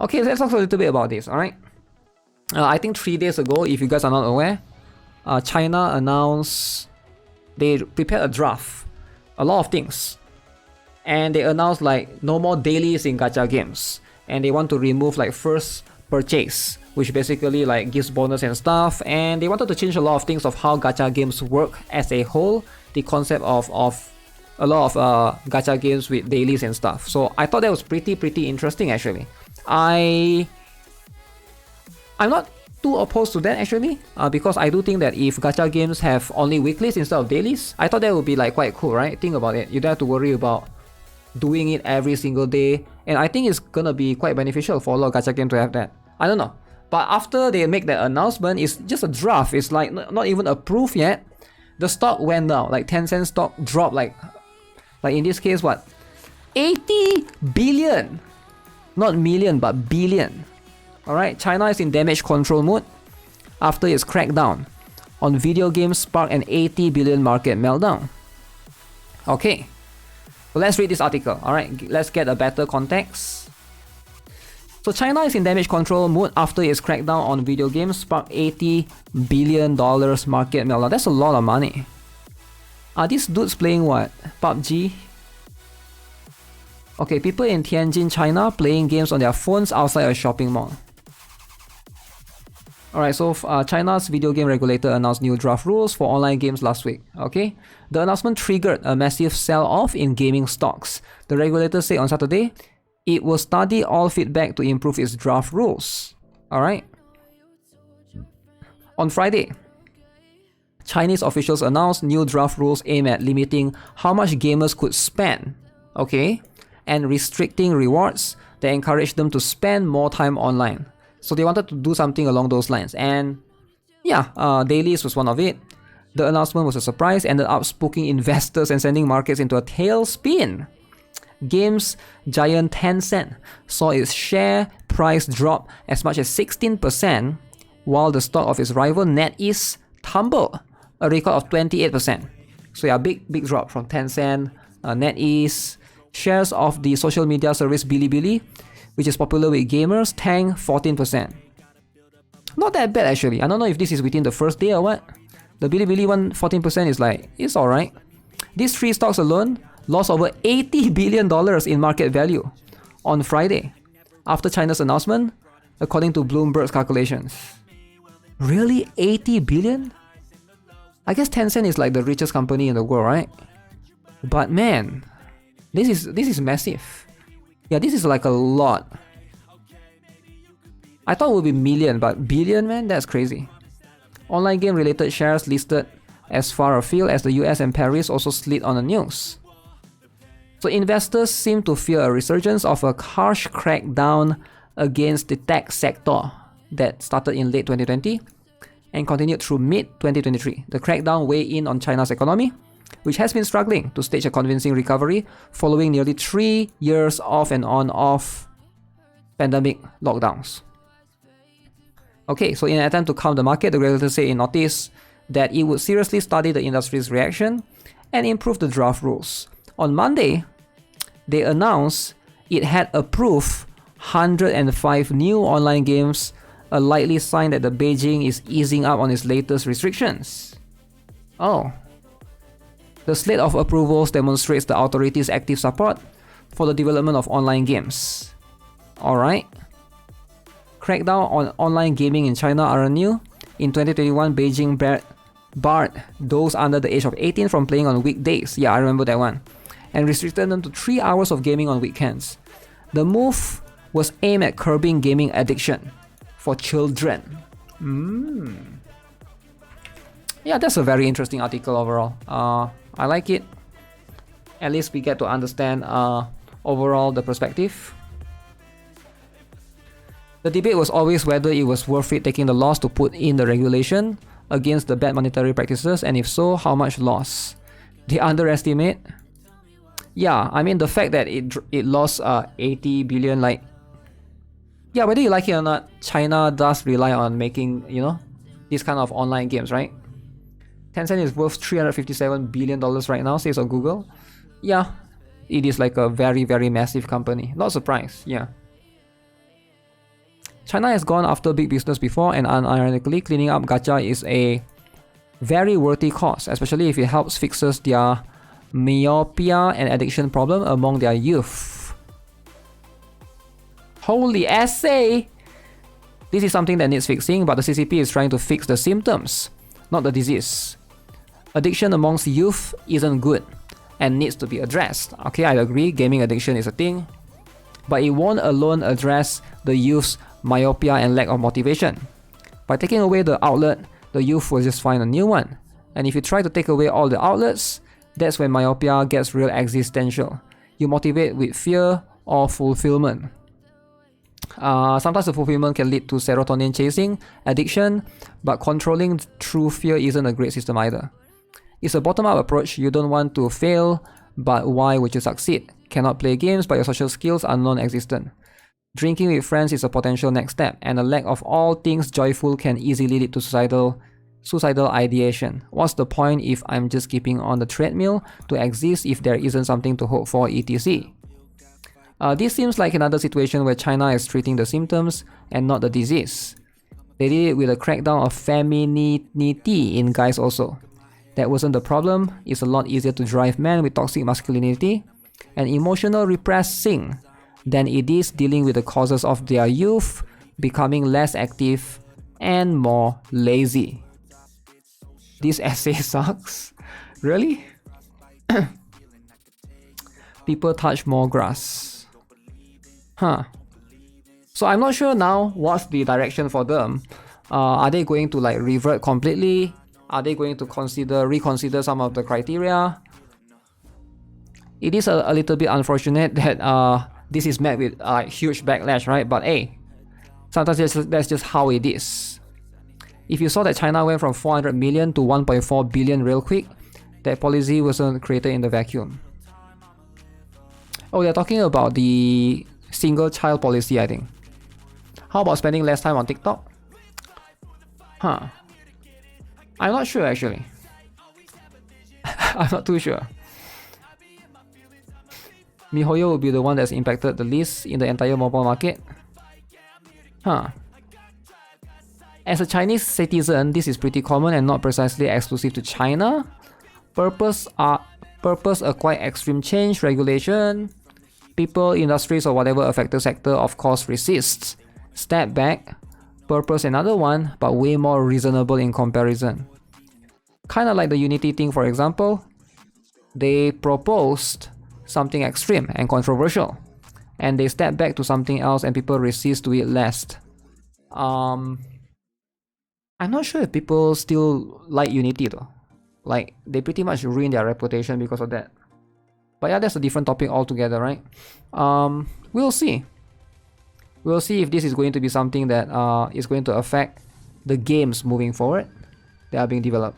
Okay, let's talk a little bit about this, alright? I think 3 days ago, if you guys are not aware, China announced they prepared a draft, a lot of things. And they announced like no more dailies in gacha games. And they want to remove like first purchase, which basically like gives bonus and stuff. And they wanted to change a lot of things of how gacha games work as a whole. The concept of a lot of gacha games with dailies and stuff. So I thought that was pretty interesting actually. I'm not too opposed to that actually, because I do think that if gacha games have only weeklies instead of dailies, I thought that would be like quite cool, right? Think about it. You don't have to worry about doing it every single day, and I think it's gonna be quite beneficial for a lot of gacha games to have that. I don't know, but after they make that announcement, it's just a draft. It's like not even approved yet. The stock went down, like Tencent stock dropped like in this case what, 80 billion, not million but billion. Alright, China is in damage control mode after its crackdown on video games sparked an 80 billion market meltdown. Okay, so let's read this article. Alright, let's get a better context. So China is in damage control mode after its crackdown on video games sparked $80 billion market meltdown. That's a lot of money. Are these dudes playing what? PUBG? Okay, people in Tianjin, China playing games on their phones outside a shopping mall. Alright, so China's video game regulator announced new draft rules for online games last week. Okay, the announcement triggered a massive sell-off in gaming stocks. The regulator said on Saturday it will study all feedback to improve its draft rules. Alright. On Friday, Chinese officials announced new draft rules aimed at limiting how much gamers could spend. Okay, and restricting rewards that encourage them to spend more time online. So they wanted to do something along those lines, and yeah, dailies was one of it. The announcement was a surprise, ended up spooking investors and sending markets into a tailspin. Games giant Tencent saw its share price drop as much as 16%, while the stock of its rival NetEase tumbled a record of 28%. So yeah, big drop from Tencent, NetEase. Shares of the social media service Bilibili, which is popular with gamers, tanked 14%. Not that bad actually. I don't know if this is within the first day or what. The Bilibili one, 14% is like, it's alright. These three stocks alone lost over $80 billion in market value on Friday after China's announcement, according to Bloomberg's calculations. Really? 80 billion? I guess Tencent is like the richest company in the world, right? But man, this is massive. Yeah, this is like a lot. I thought it would be million, but billion, man, that's crazy. Online game related shares listed as far afield as the US and Paris also slid on the news. So investors seem to fear a resurgence of a harsh crackdown against the tech sector that started in late 2020 and continued through mid-2023. The crackdown weighed in on China's economy, which has been struggling to stage a convincing recovery following nearly 3 years off and on-off pandemic lockdowns. Okay, so in an attempt to calm the market, the regulator said in notice that it would seriously study the industry's reaction and improve the draft rules. On Monday, they announced it had approved 105 new online games, a likely sign that the Beijing is easing up on its latest restrictions. Oh. The slate of approvals demonstrates the authorities' active support for the development of online games. Alright. Crackdown on online gaming in China are new. In 2021, Beijing barred those under the age of 18 from playing on weekdays. Yeah, I remember that one. And restricted them to 3 hours of gaming on weekends. The move was aimed at curbing gaming addiction for children. Yeah, that's a very interesting article overall. I like it. At least we get to understand overall the perspective. The debate was always whether it was worth it taking the loss to put in the regulation against the bad monetary practices, and if so, how much loss? They underestimate? Yeah, I mean the fact that it lost 80 billion, like, yeah, whether you like it or not, China does rely on making, you know, these kind of online games, right? Tencent is worth $357 billion right now, says on Google. Yeah, it is like a very massive company. Not surprised, yeah. China has gone after big business before, and unironically, cleaning up Gacha is a very worthy cause, especially if it helps fixes their myopia and addiction problem among their youth. Holy essay! This is something that needs fixing, but the CCP is trying to fix the symptoms, not the disease. Addiction amongst youth isn't good and needs to be addressed. Okay, I agree, gaming addiction is a thing, but it won't alone address the youth's myopia and lack of motivation. By taking away the outlet, the youth will just find a new one. And if you try to take away all the outlets, that's when myopia gets real existential. You motivate with fear or fulfillment. Sometimes the fulfillment can lead to serotonin chasing, addiction, but controlling through fear isn't a great system either. It's a bottom-up approach. You don't want to fail, but why would you succeed? Cannot play games, but your social skills are non-existent. Drinking with friends is a potential next step, and a lack of all things joyful can easily lead to suicidal ideation. What's the point if I'm just keeping on the treadmill to exist if there isn't something to hope for, etc.? This seems like another situation where China is treating the symptoms and not the disease. They did it with a crackdown of femininity in guys also. That wasn't the problem. It's a lot easier to drive men with toxic masculinity and emotional repressing than it is dealing with the causes of their youth becoming less active and more lazy. This essay sucks. Really? People touch more grass. Huh. So I'm not sure now what's the direction for them. Are they going to like revert completely? Are they going to reconsider some of the criteria? It is a little bit unfortunate that this is met with huge backlash, right? But hey, sometimes that's just how it is. If you saw that China went from 400 million to 1.4 billion real quick, that policy wasn't created in the vacuum. Oh, they're talking about the single child policy, I think. How about spending less time on TikTok? Huh. I'm not sure actually. I'm not too sure. MiHoYo will be the one that's impacted the least in the entire mobile market. Huh. As a Chinese citizen, this is pretty common and not precisely exclusive to China. Purpose are quite extreme change, regulation. People, industries, or whatever affected sector of course resists. Step back. Purpose another one, but way more reasonable in comparison. Kinda like the unity thing, for example. They proposed something extreme and controversial, and they step back to something else and people resist to it less. I'm not sure if people still like unity though. Like, they pretty much ruined their reputation because of that. But yeah, that's a different topic altogether, right? We'll see. We'll see if this is going to be something that is going to affect the games moving forward that are being developed.